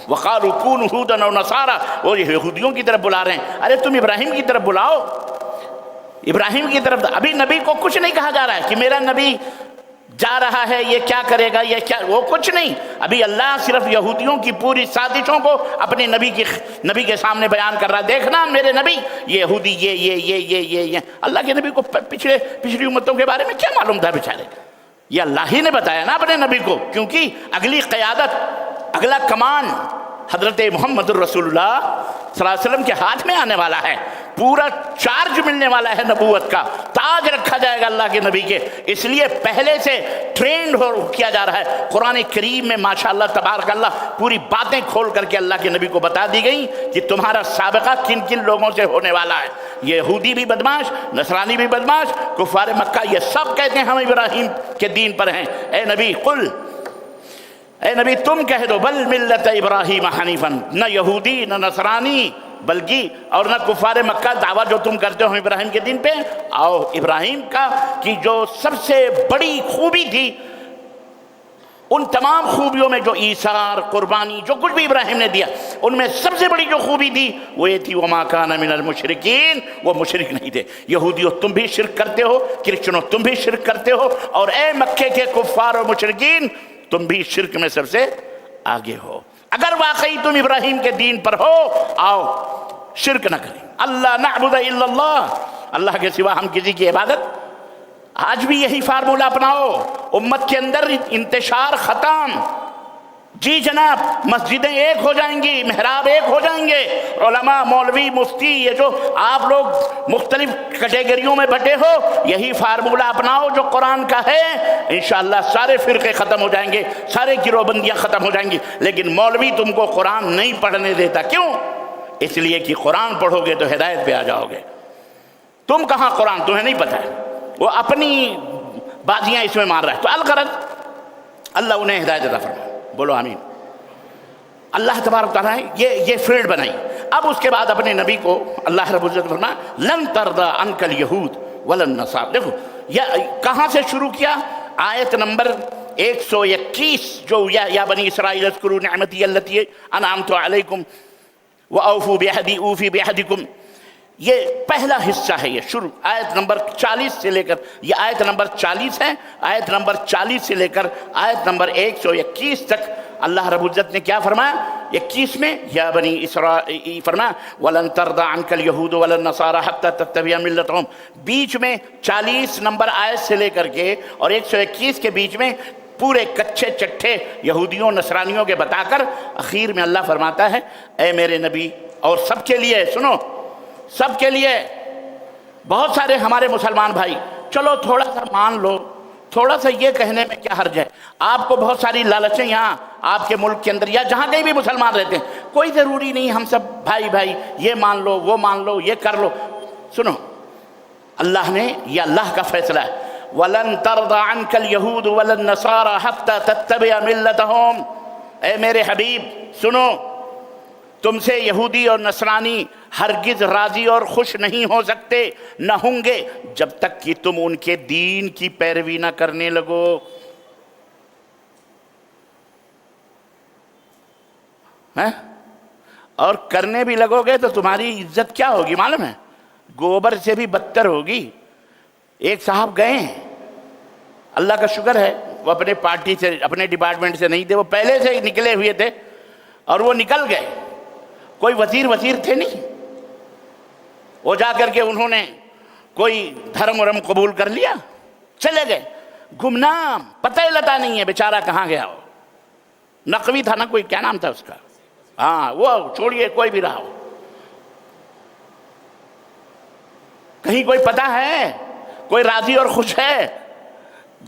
وَقَالُوا كُونُوا هُودًا أَوْ نَصَارَىٰ، وہ یہودیوں کی طرف بلا رہے ہیں، ارے تم ابراہیم کی طرف بلاؤ، ابراہیم کی طرف۔ ابھی نبی کو کچھ نہیں کہا جا رہا ہے کہ میرا نبی جا رہا ہے، یہ کیا کرے گا، یہ کیا، وہ کچھ نہیں۔ ابھی اللہ صرف یہودیوں کی پوری سازشوں کو اپنے نبی کے سامنے بیان کر رہا ہے۔ دیکھنا میرے نبی، یہ یہودی یہ اللہ کے نبی کو پچھلی امتوں کے بارے میں کیا معلوم تھا بیچارے؟ یہ اللہ ہی نے بتایا نا اپنے نبی کو، کیونکہ اگلی قیادت، اگلا کمان حضرت محمد الرسول اللہ صلی اللہ علیہ وسلم کے ہاتھ میں آنے والا ہے، پورا چارج ملنے والا ہے نبوت کا، تاج رکھا جائے گا اللہ کے نبی کے، اس لیے پہلے سے ٹرینڈ کیا جا رہا ہے۔ قرآن کریم میں ماشاءاللہ تبارک اللہ پوری باتیں کھول کر کے اللہ کے نبی کو بتا دی گئی کہ تمہارا سابقہ کن کن لوگوں سے ہونے والا ہے۔ یہودی بھی بدماش، نصرانی بھی بدماش، کفار مکہ یہ سب کہتے ہیں ہم ابراہیم کے دین پر ہیں۔ اے نبی تم کہہ دو بل ملت ابراہیم حنیفاً، نہ یہودی نہ نصرانی بلکہ اور نہ کفار مکہ دعویٰ جو تم کرتے ہو ابراہیم کے دین پہ آؤ۔ ابراہیم کی جو سب سے بڑی خوبی تھی، ان تمام خوبیوں میں جو ایثار، قربانی، جو کچھ بھی ابراہیم نے دیا، ان میں سب سے بڑی جو خوبی تھی وہ یہ تھی وما کان من المشرکین، وہ مشرک نہیں تھے۔ یہودیوں تم بھی شرک کرتے ہو، کرسچنوں تم بھی شرک کرتے ہو، اور اے مکے کے کفار و مشرکین تم بھی شرک میں سب سے آگے ہو۔ اگر واقعی تم ابراہیم کے دین پر ہو، آؤ شرک نہ کریں۔ اللہ نعبد الا اللہ، اللہ کے سوا ہم کسی کی عبادت۔ آج بھی یہی فارمولہ اپناؤ، امت کے اندر انتشار ختم۔ جی جناب، مسجدیں ایک ہو جائیں گی، محراب ایک ہو جائیں گے، علماء، مولوی، مفتی، یہ جو آپ لوگ مختلف کیٹیگریوں میں بٹے ہو، یہی فارمولہ اپناؤ جو قرآن کا ہے، انشاءاللہ سارے فرقے ختم ہو جائیں گے، سارے گروہ بندیاں ختم ہو جائیں گی۔ لیکن مولوی تم کو قرآن نہیں پڑھنے دیتا، کیوں؟ اس لیے کہ قرآن پڑھو گے تو ہدایت پہ آ جاؤ گے۔ تم کہاں قرآن، تمہیں نہیں پتہ ہے، وہ اپنی بازیاں اس میں مار رہا ہے۔ تو الغرض اللہ انہیں ہدایت عطا فرمائے، بولو آمین۔ اللہ تبارک تعالیٰ نے یہ فیلڈ بنائی۔ اب اس کے بعد اپنے نبی کو اللہ رب العزت فرمایا لن ترضى عنك اليهود ولا النصارى۔ دیکھو کہاں سے شروع کیا؟ آیت نمبر 121 جو یا بنی اسرائیل اذکروا نعمتی التي انعمت علیکم واوفوا بعہدی اوفی بعہدکم، یہ پہلا حصہ ہے، یہ شروع آیت نمبر 40 سے لے کر، یہ آیت نمبر 40 ہے، آیت نمبر 40 سے لے کر آیت نمبر 121 تک اللہ رب العزت نے کیا فرمایا 21 میں یا بنی اسرائیل فرمایا وَلَن تَرْضَ عَنْكَ الْيَهُودُ وَلَا النَّصَارَىٰ حَتَّىٰ تَتَّبِعَ مِلَّتَهُمْ، بیچ میں 40 نمبر آیت سے لے کر کے اور 121 کے بیچ میں پورے کچھے چٹھے یہودیوں نصرانیوں کے بتا کر اخیر میں اللہ فرماتا ہے اے میرے نبی، اور سب کے لیے سنو، سب کے لیے، بہت سارے ہمارے مسلمان بھائی چلو تھوڑا سا مان لو، تھوڑا سا یہ کہنے میں کیا حرج ہے، آپ کو بہت ساری لالچیں یہاں آپ کے ملک کے اندر یا جہاں کہیں بھی مسلمان رہتے ہیں، کوئی ضروری نہیں ہم سب بھائی بھائی یہ مان لو وہ مان لو یہ کر لو۔ سنو، اللہ نے، یہ اللہ کا فیصلہ ہے، وَلَن تَرْضَ عَنْكَ الْيَهُودُ وَلَا النَّصَارَىٰ حَتَّىٰ تَتَّبِعَ مِلَّتَهُمْ، اے میرے حبیب سنو، تم سے یہودی اور نصرانی ہرگز راضی اور خوش نہیں ہو سکتے، نہ ہوں گے جب تک کہ تم ان کے دین کی پیروی نہ کرنے لگو۔ اور کرنے بھی لگو گے تو تمہاری عزت کیا ہوگی معلوم ہے؟ گوبر سے بھی بدتر ہوگی۔ ایک صاحب گئے ہیں، اللہ کا شکر ہے وہ اپنے پارٹی سے اپنے ڈپارٹمنٹ سے نہیں تھے، وہ پہلے سے ہی نکلے ہوئے تھے اور وہ نکل گئے، کوئی وزیر تھے نہیں، وہ جا کر کے انہوں نے کوئی دھرم ورم قبول کر لیا، چلے گئے، گمنام، پتہ ہی لتا نہیں ہے بیچارہ کہاں گیا ہو، نقوی تھا نا کوئی، کیا نام تھا اس کا، ہاں وہ چھوڑیے کوئی بھی رہا ہو، کہیں کوئی پتہ ہے، کوئی راضی اور خوش ہے؟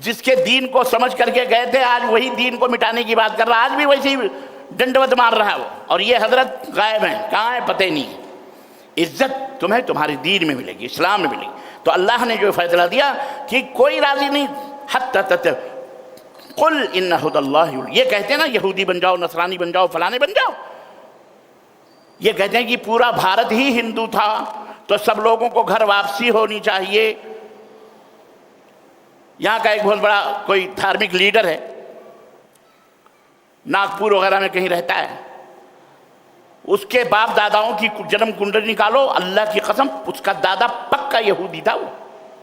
جس کے دین کو سمجھ کر کے گئے تھے آج وہی دین کو مٹانے کی بات کر رہا، آج بھی ویسے ہی ڈنڈوت مار رہا ہے وہ، اور یہ حضرت غائب ہیں، کہاں ہے پتہ ہی نہیں ہے۔ عزت تمہیں تمہارے دین میں ملے گی، اسلام میں ملے گی۔ تو اللہ نے جو فیصلہ دیا کہ کوئی راضی نہیں، حتی قل ان ھدی اللہ، یہ کہتے ہیں نا یہودی بن جاؤ، نصرانی بن جاؤ، فلانے بن جاؤ، یہ کہتے ہیں کہ پورا بھارت ہی ہندو تھا تو سب لوگوں کو گھر واپسی ہونی چاہیے۔ یہاں کا ایک بہت بڑا کوئی دھارمک لیڈر ہے، ناگپور وغیرہ میں کہیں رہتا ہے، اس کے باپ داداؤں کی جنم کنڈلی نکالو، اللہ کی قسم اس کا دادا پکا یہودی تھا،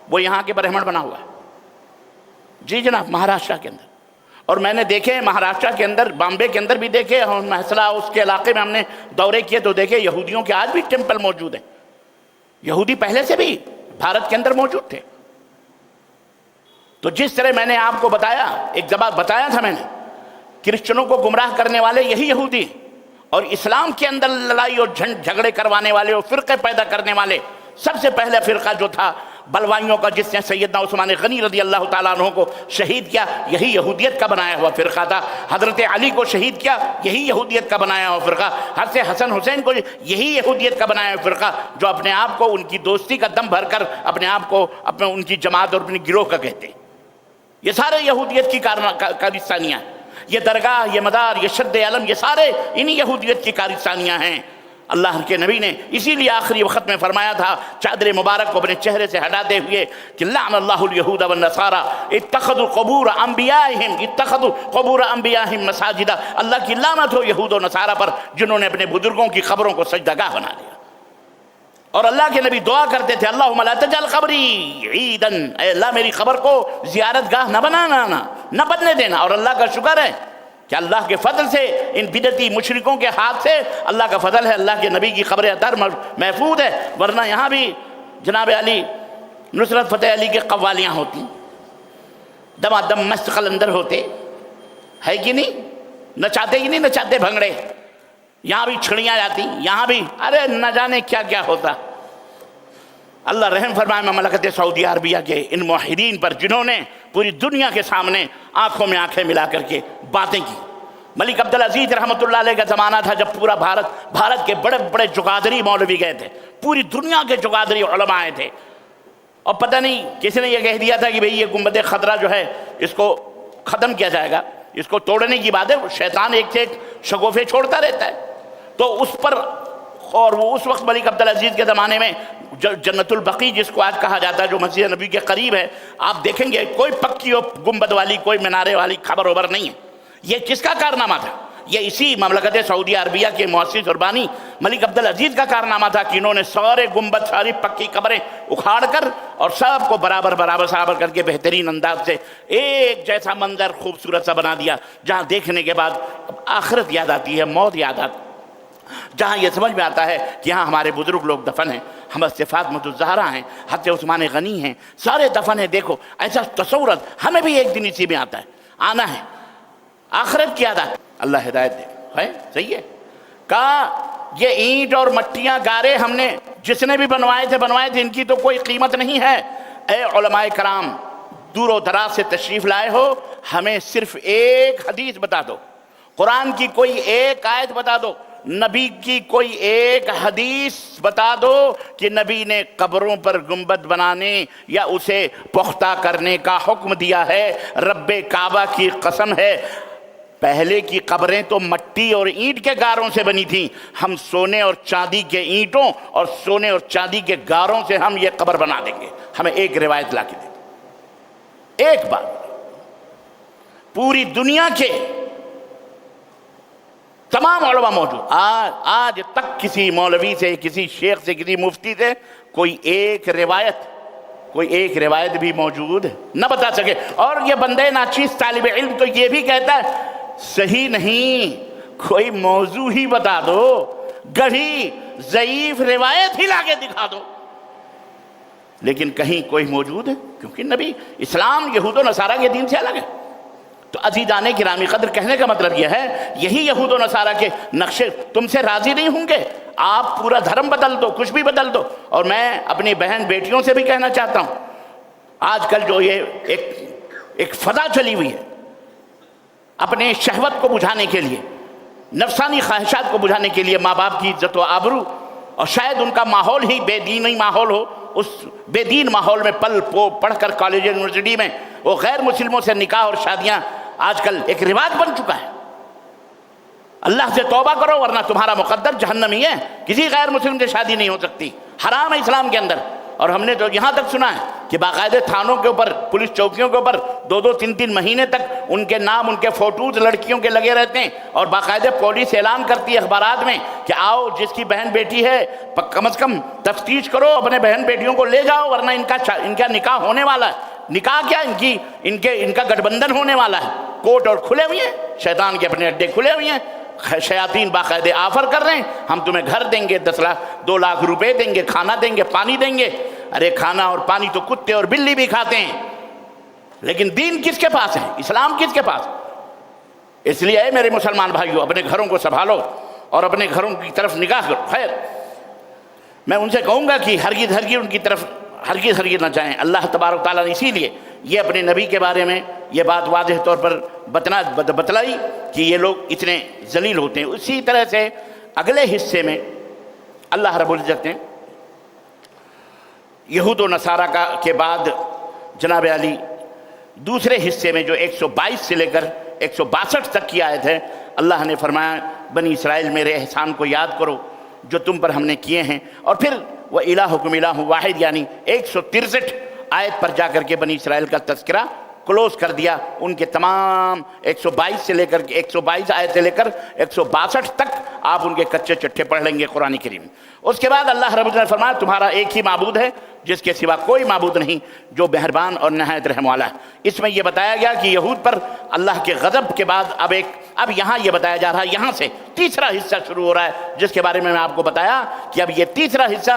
وہ یہاں کے برہمن بنا ہوا ہے، جی جناب، مہاراشٹر کے اندر۔ اور میں نے دیکھے مہاراشٹر کے اندر، بامبے کے اندر بھی دیکھے، اور محصلہ اس کے علاقے میں ہم نے دورے کیے تو دیکھے یہودیوں کے آج بھی ٹیمپل موجود ہیں، یہودی پہلے سے بھی بھارت کے اندر موجود تھے۔ تو جس طرح میں نے آپ کو بتایا، ایک جگہ بتایا تھا میں نے، کرسچنوں کو گمراہ کرنے والے یہی یہودی، اور اسلام کے اندر لڑائی اور جھگڑے کروانے والے اور فرقے پیدا کرنے والے، سب سے پہلا فرقہ جو تھا بلوائیوں کا، جس نے سیدنا عثمان غنی رضی اللہ تعالیٰ عنہ کو شہید کیا، یہی یہودیت کا بنایا ہوا فرقہ تھا۔ حضرت علی کو شہید کیا، یہی یہودیت کا بنایا ہوا فرقہ۔ حضرت حسن حسین کو یہی یہودیت کا بنایا ہوا فرقہ، جو اپنے آپ کو ان کی دوستی کا دم بھر کر اپنے آپ کو ان کی جماعت اور اپنی گروہ کا کہتے ہیں۔ یہ سارے یہودیت کی کارستانیاں ہیں، یہ درگاہ، یہ مدار، یہ شد علم، یہ سارے انہی یہودیت کی کارستانیاں ہیں۔ اللہ کے نبی نے اسی لیے آخری وقت میں فرمایا تھا، چادر مبارک کو اپنے چہرے سے ہٹاتے ہوئے، کہ لعن اللہ الیہود والنصارى اتخذوا قبور انبیائہم مساجدا، اللہ کی لعنت ہو یہود و نصارہ پر جنہوں نے اپنے بزرگوں کی قبروں کو سجدہ گاہ بنا لیا۔ اور اللہ کے نبی دعا کرتے تھے، اللہم لا تجعل قبری عیدا، اے اللہ میری قبر کو زیارت گاہ نہ بنانا، نہ بننے دینا۔ اور اللہ کا شکر ہے کہ اللہ کے فضل سے ان بدعتی مشرکوں کے ہاتھ سے اللہ کا فضل ہے، اللہ کے نبی کی قبر اطہر محفوظ ہے، ورنہ یہاں بھی جناب علی، نصرت فتح علی کے قوالیاں ہوتی، دمادم مست قلندر ہوتے، ہے کہ نہیں؟ نچاتے کہ نہیں نچاتے بھنگڑے، یہاں بھی چھڑیاں جاتی، یہاں بھی ارے نہ جانے کیا کیا ہوتا۔ اللہ رحم فرمائے مملکت سعودی عربیہ کے ان موحدین پر، جنہوں نے پوری دنیا کے سامنے آنکھوں میں آنکھیں ملا کر کے باتیں کی۔ ملک عبدالعزیز رحمۃ اللہ علیہ کا زمانہ تھا جب پورا بھارت کے بڑے بڑے جگادری مولوی گئے تھے، پوری دنیا کے جگادری علماء آئے تھے، اور پتہ نہیں کسی نے یہ کہہ دیا تھا کہ بھئی یہ گنبد خضرا جو ہے اس کو ختم کیا جائے گا، اس کو توڑنے کی بات ہے، شیطان ایک سے ایک شگوفے چھوڑتا رہتا ہے۔ تو اس پر، اور وہ اس وقت ملک عبدالعزیز کے زمانے میں جنت البقیع جس کو آج کہا جاتا ہے، جو مسجد نبی کے قریب ہے، آپ دیکھیں گے کوئی پکی اور گنبد والی، کوئی مینارے والی خبر اوبر نہیں ہے۔ یہ کس کا کارنامہ تھا؟ یہ اسی مملکت سعودی عربیہ کے مؤسس اور بانی ملک عبد العزیز کا کارنامہ تھا کہ انہوں نے سارے گنبد، ساری پکی قبریں اکھاڑ کر اور سب کو برابر کر کے بہترین انداز سے ایک جیسا منظر خوبصورت سا بنا دیا، جہاں دیکھنے کے بعد آخرت یاد آتی ہے، موت یاد آتی، جہاں یہ سمجھ میں آتا ہے کہ یہاں ہمارے بزرگ لوگ دفن ہیں، حضرت فاطمہ الزہرا ہیں، حضرت عثمان غنی ہیں، سارے دفن ہیں۔ دیکھو ایسا تصور ہمیں بھی ایک دن اسی میں آتا ہے، آنا ہے، آخرت کی یاد آتی۔ اللہ ہدایت دے، ہے صحیح ہے۔ کہا یہ اینٹ اور مٹیاں گارے ہم نے جس نے بھی بنوائے تھے ان کی تو کوئی قیمت نہیں ہے۔ اے علماء کرام، دور و دراز سے تشریف لائے ہو، ہمیں صرف ایک حدیث بتا دو، قرآن کی کوئی ایک آیت بتا دو، نبی کی کوئی ایک حدیث بتا دو کہ نبی نے قبروں پر گنبد بنانے یا اسے پختہ کرنے کا حکم دیا ہے۔ رب کعبہ کی قسم ہے، پہلے کی قبریں تو مٹی اور اینٹ کے گاروں سے بنی تھیں، ہم سونے اور چاندی کے اینٹوں اور سونے اور چاندی کے گاروں سے ہم یہ قبر بنا دیں گے۔ ہمیں ایک روایت لا کے دیں، ایک بات۔ پوری دنیا کے تمام علماء موجود، آج تک کسی مولوی سے، کسی شیخ سے، کسی مفتی سے کوئی ایک روایت بھی موجود نہ بتا سکے۔ اور یہ بندے ناچیز طالب علم تو یہ بھی کہتا ہے صحیح نہیں، کوئی موضوع ہی بتا دو، گڑھی ضعیف روایت ہی لاگے دکھا دو، لیکن کہیں کوئی موجود ہے؟ کیونکہ نبی اسلام یہود و نصارہ کے دین سے الگ ہے۔ تو عزیزان گرامی قدر کہنے کا مطلب یہ ہے، یہی یہود و نصارہ کے نقشے تم سے راضی نہیں ہوں گے، آپ پورا دھرم بدل دو، کچھ بھی بدل دو۔ اور میں اپنی بہن بیٹیوں سے بھی کہنا چاہتا ہوں، آج کل جو یہ ایک فضا چلی ہوئی ہے اپنے شہوت کو بجھانے کے لیے، نفسانی خواہشات کو بجھانے کے لیے، ماں باپ کی عزت و آبرو اور شاید ان کا ماحول ہی بے دینی ماحول ہو، اس بے دین ماحول میں پڑھ کر کالج یونیورسٹی میں وہ غیر مسلموں سے نکاح اور شادیاں آج کل ایک رواج بن چکا ہے۔ اللہ سے توبہ کرو ورنہ تمہارا مقدر جہنمی ہے، کسی غیر مسلم سے شادی نہیں ہو سکتی، حرام ہے اسلام کے اندر۔ اور ہم نے تو یہاں تک سنا ہے کہ باقاعدہ تھانوں کے اوپر، پولیس چوکیوں کے اوپر 2-3 مہینے تک ان کے نام، ان کے فوٹوز لڑکیوں کے لگے رہتے ہیں، اور باقاعدہ پولیس اعلان کرتی ہے اخبارات میں کہ آؤ جس کی بہن بیٹی ہے کم از کم تفتیش کرو، اپنے بہن بیٹیوں کو لے جاؤ ورنہ ان کا نکاح ہونے والا ہے۔ نکاح کیا، ان کا گٹھ بندھن ہونے والا ہے۔ کوٹ اور کھلے ہوئے ہیں، شیطان کے اپنے اڈے کھلے ہوئے ہیں، شیاطین باقاعدہ آفر کر رہے ہیں، ہم تمہیں گھر دیں گے، 2 لاکھ روپے دیں گے، کھانا دیں گے، پانی دیں گے۔ ارے کھانا اور پانی تو کتے اور بلی بھی کھاتے ہیں، لیکن دین کس کے پاس ہے، اسلام کس کے پاس؟ اس لیے اے میرے مسلمان بھائیوں، اپنے گھروں کو سنبھالو اور اپنے گھروں کی طرف نگاہ کرو۔ خیر، میں ان سے کہوں گا کہ ہرگز ان کی طرف ہرگز نہ جائیں۔ اللہ تبارک تعالیٰ نے اسی لیے یہ اپنے نبی کے بارے میں یہ بات واضح طور پر بتلائی کہ یہ لوگ اتنے ذلیل ہوتے ہیں۔ اسی طرح سے اگلے حصے میں اللہ رب العزت نے یہود و نصارہ کے بعد جناب علی دوسرے حصے میں جو 122 سے لے کر 162 تک کی آیت ہے، اللہ نے فرمایا بنی اسرائیل میرے احسان کو یاد کرو جو تم پر ہم نے کیے ہیں، اور پھر وَإِلَٰهُكُمْ إِلَٰهٌ وَاحِدٌ یعنی 163 آیت پر جا کر کے بنی اسرائیل کا تذکرہ کلوز کر دیا۔ ان کے تمام 122 سے لے کر 122 آیت سے لے کر 162 تک آپ ان کے کچے چٹھے پڑھ لیں گے قرآن کریم۔ اس کے بعد اللہ رب العزت نے فرمایا تمہارا ایک ہی معبود ہے جس کے سوا کوئی معبود نہیں، جو مہربان اور نہایت رحم والا ہے۔ اس میں یہ بتایا گیا کہ یہود پر اللہ کے غضب کے بعد اب یہاں یہ بتایا جا رہا ہے، یہاں سے تیسرا حصہ شروع ہو رہا ہے، جس کے بارے میں آپ کو بتایا کہ اب یہ تیسرا حصہ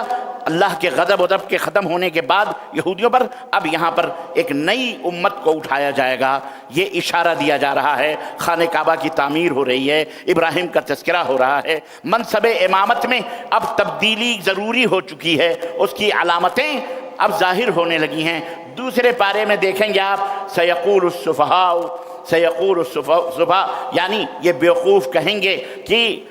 اللہ کے غضب و غضب کے ختم ہونے کے بعد یہودیوں پر اب یہاں پر ایک نئی امت کو اٹھایا جائے گا۔ یہ اشارہ دیا جا رہا ہے، خانہ کعبہ کی تعمیر ہو رہی ہے، ابراہیم کا تذکرہ ہو رہا ہے، منصب امامت میں اب تبدیلی ضروری ہو چکی ہے، اس کی علامتیں اب ظاہر ہونے لگی ہیں۔ دوسرے پارے میں دیکھیں گے آپ سیقول السفہاء یعنی یہ بیوقوف کہیں گے کہ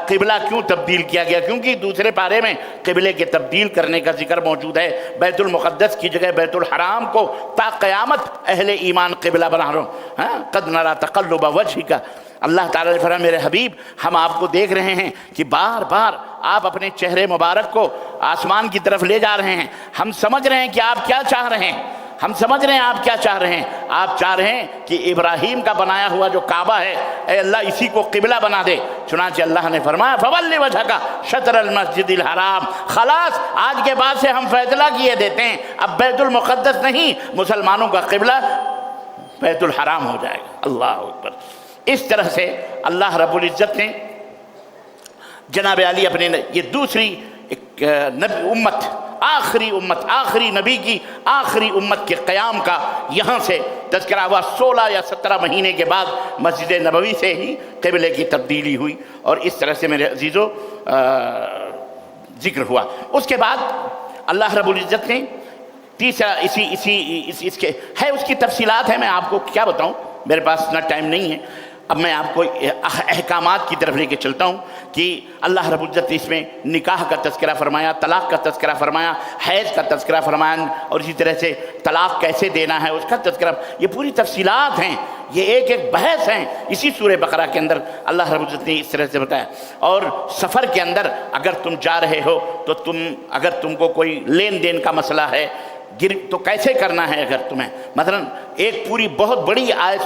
قبلہ کیوں تبدیل کیا گیا، کیونکہ دوسرے پارے میں قبلے کے تبدیل کرنے کا ذکر موجود ہے۔ بیت المقدس کی جگہ بیت الحرام کو تا قیامت اہل ایمان قبلہ بنا رہا ہوں۔ قد نرى تقلب وجهك، اللہ تعالیٰ نے فرمایا میرے حبیب ہم آپ کو دیکھ رہے ہیں کہ بار بار آپ اپنے چہرے مبارک کو آسمان کی طرف لے جا رہے ہیں، ہم سمجھ رہے ہیں کہ آپ کیا چاہ رہے ہیں۔ ہم سمجھ رہے ہیں آپ کیا چاہ رہے ہیں، آپ چاہ رہے ہیں کہ ابراہیم کا بنایا ہوا جو کعبہ ہے اے اللہ اسی کو قبلہ بنا دے۔ چنانچہ اللہ نے فرمایا فَوَلِّ وَجْهَكَ شَطْرَ الْمَسْجِدِ الْحَرَامِ، خلاص آج کے بعد سے ہم فیصلہ کیے دیتے ہیں، اب بیت المقدس نہیں، مسلمانوں کا قبلہ بیت الحرام ہو جائے گا۔ اللہ اکبر۔ اس طرح سے اللہ رب العزت نے جناب علی اپنے یہ دوسری امت، آخری نبی کی آخری امت کے قیام کا یہاں سے تذکرہ ہوا۔ 16 یا 17 مہینے کے بعد مسجد نبوی سے ہی قبلے کی تبدیلی ہوئی، اور اس طرح سے میرے عزیزو ذکر ہوا۔ اس کے بعد اللہ رب العزت نے تیسرا اس کے ہے، اس کی تفصیلات ہیں، میں آپ کو کیا بتاؤں، میرے پاس اتنا ٹائم نہیں ہے۔ اب میں آپ کو احکامات کی طرف لے کے چلتا ہوں کہ اللہ رب العزت اس میں نکاح کا تذکرہ فرمایا، طلاق کا تذکرہ فرمایا، حیض کا تذکرہ فرمایا، اور اسی طرح سے طلاق کیسے دینا ہے اس کا تذکرہ، یہ پوری تفصیلات ہیں، یہ ایک ایک بحث ہیں اسی سورہ بقرہ کے اندر اللہ رب العزت نے اس طرح سے بتایا۔ اور سفر کے اندر اگر تم جا رہے ہو تو اگر تم کو کوئی لین دین کا مسئلہ ہے تو کیسے کرنا ہے، اگر تمہیں مثلا ایک پوری بہت بڑی آیت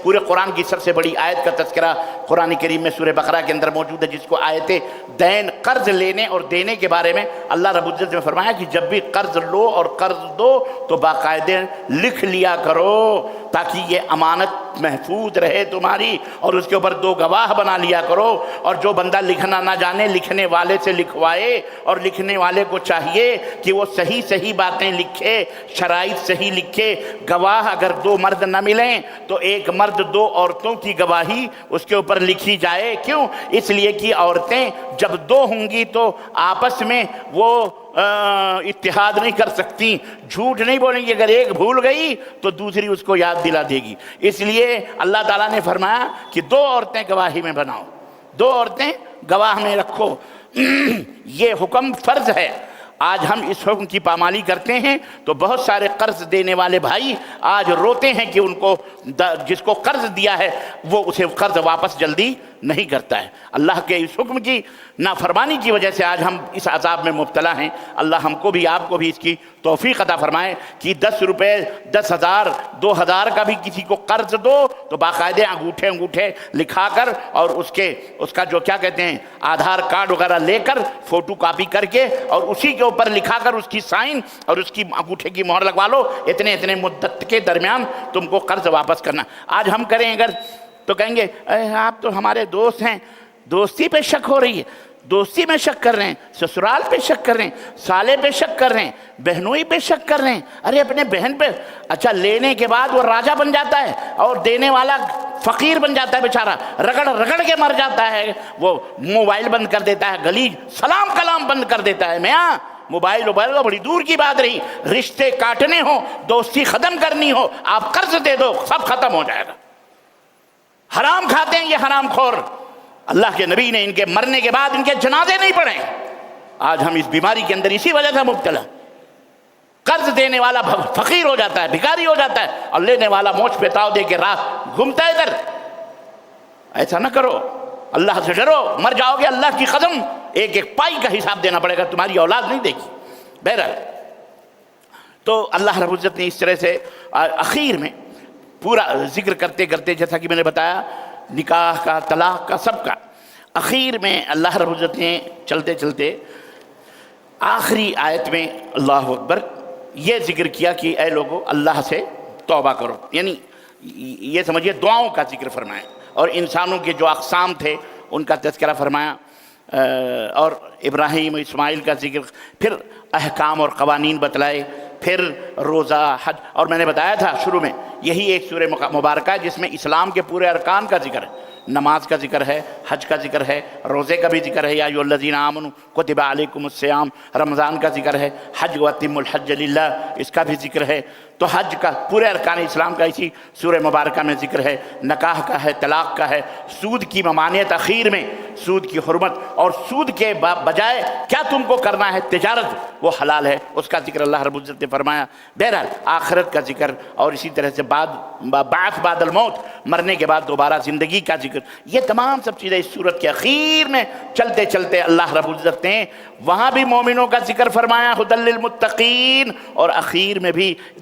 پورے قرآن کی سب سے بڑی آیت کا تذکرہ قرآن کریم میں سورہ بقرہ کے اندر موجود ہے، جس کو آیت دین، قرض لینے اور دینے کے بارے میں اللہ رب العزت نے فرمایا کہ جب بھی قرض لو اور قرض دو تو باقاعدہ لکھ لیا کرو تاکہ یہ امانت محفوظ رہے تمہاری، اور اس کے اوپر 2 گواہ بنا لیا کرو، اور جو بندہ لکھنا نہ جانے لکھنے والے سے لکھوائے، اور لکھنے والے کو چاہیے کہ وہ صحیح باتیں لکھے، شرائط صحیح لکھے۔ گواہ اگر 2 مرد نہ ملیں تو 1 مرد 2 عورتوں کی گواہی اس کے اوپر لکھی جائے۔ کیوں؟ اس لیے کہ عورتیں جب 2 ہوں گی تو آپس میں وہ اتحاد نہیں کر سکتی، جھوٹ نہیں بولیں گی، اگر ایک بھول گئی تو دوسری اس کو یاد دلا دے گی۔ اس لیے اللہ تعالیٰ نے فرمایا کہ 2 عورتیں گواہی میں بناؤ، 2 عورتیں گواہ میں رکھو، یہ حکم فرض ہے۔ آج ہم اس حکم کی پامالی کرتے ہیں تو بہت سارے قرض دینے والے بھائی آج روتے ہیں کہ ان کو جس کو قرض دیا ہے وہ اسے قرض واپس جلدی نہیں کرتا ہے۔ اللہ کے اس حکم کی نافرمانی کی وجہ سے آج ہم اس عذاب میں مبتلا ہیں۔ اللہ ہم کو بھی آپ کو بھی اس کی توفیق عطا فرمائے کہ 10 روپے، 10,000، 2,000 کا بھی کسی کو قرض دو تو باقاعدہ انگوٹھے لکھا کر، اور اس کا جو کیا کہتے ہیں آدھار کارڈ وغیرہ لے کر فوٹو کاپی کر کے اور اسی کے اوپر لکھا کر اس کی سائن اور اس کی انگوٹھے کی مہر لگوا لو، اتنے مدت کے درمیان تم کو قرض واپس کرنا۔ آج ہم کریں اگر تو کہیں گے آپ تو ہمارے دوست ہیں، دوستی پہ شک ہو رہی ہے، دوستی میں شک کر رہے ہیں، سسرال پہ شک کر رہے ہیں، سالے پہ شک کر رہے ہیں، بہنوئی پہ شک کر رہے ہیں، ارے اپنے بہن پہ۔ اچھا لینے کے بعد وہ راجہ بن جاتا ہے اور دینے والا فقیر بن جاتا ہے بیچارہ، رگڑ کے مر جاتا ہے، وہ موبائل بند کر دیتا ہے، گلی سلام کلام بند کر دیتا ہے۔ میاں موبائل تو بڑی دور کی بات رہی، رشتے کاٹنے ہو، دوستی ختم کرنی ہو، آپ قرض دے دو، سب ختم ہو جائے گا۔ حرام کھاتے ہیں یہ حرام خور، اللہ کے نبی نے ان کے مرنے کے بعد ان کے جنازے نہیں پڑھے۔ آج ہم اس بیماری کے اندر اسی وجہ سے مبتلا، قرض دینے والا فقیر ہو جاتا ہے، بھکاری ہو جاتا ہے، اور لینے والا موچ پہ تاؤ دے کے راہ گھومتا ہے ادھر۔ ایسا نہ کرو، اللہ سے ڈرو، مر جاؤ گے اللہ کی قسم ایک ایک پائی کا حساب دینا پڑے گا، تمہاری اولاد نہیں دے گی۔ بہرحال تو اللہ رب العزت نے اس طرح سے اخیر میں پورا ذکر کرتے کرتے، جیسا کہ میں نے بتایا نکاح کا، طلاق کا، سب کا، اخیر میں اللہ رب العزت نے چلتے چلتے آخری آیت میں اللہ اکبر یہ ذکر کیا کہ اے لوگو اللہ سے توبہ کرو، یعنی یہ سمجھیے دعاؤں کا ذکر فرمایا، اور انسانوں کے جو اقسام تھے ان کا تذکرہ فرمایا، اور ابراہیم اسماعیل کا ذکر، پھر احکام اور قوانین بتلائے، پھر روزہ، حج، اور میں نے بتایا تھا شروع میں یہی ایک سورہ مبارکہ ہے جس میں اسلام کے پورے ارکان کا ذکر ہے، نماز کا ذکر ہے، حج کا ذکر ہے، روزے کا بھی ذکر ہے، یا ایھا الذین آمنوا کتب علیکم الصیام، رمضان کا ذکر ہے، حج واتم الحج للہ اس کا بھی ذکر ہے۔ تو حج کا پورے ارکان اسلام کا اسی سورہ مبارکہ میں ذکر ہے، نکاح کا ہے، طلاق کا ہے، سود کی ممانعت اخیر میں، سود کی حرمت، اور سود کے بجائے کیا تم کو کرنا ہے تجارت وہ حلال ہے، اس کا ذکر اللہ رب العزت نے فرمایا۔ بہرحال آخرت کا ذکر، اور اسی طرح سے بعث بعد الموت، مرنے کے بعد دوبارہ زندگی کا ذکر، یہ تمام سب چیزیں اس سورت کے اخیر میں چلتے چلتے اللہ رب العزت نے وہاں بھی مومنوں کا ذکر فرمایا، ھدی للمتقین، اور اخیر میں بھی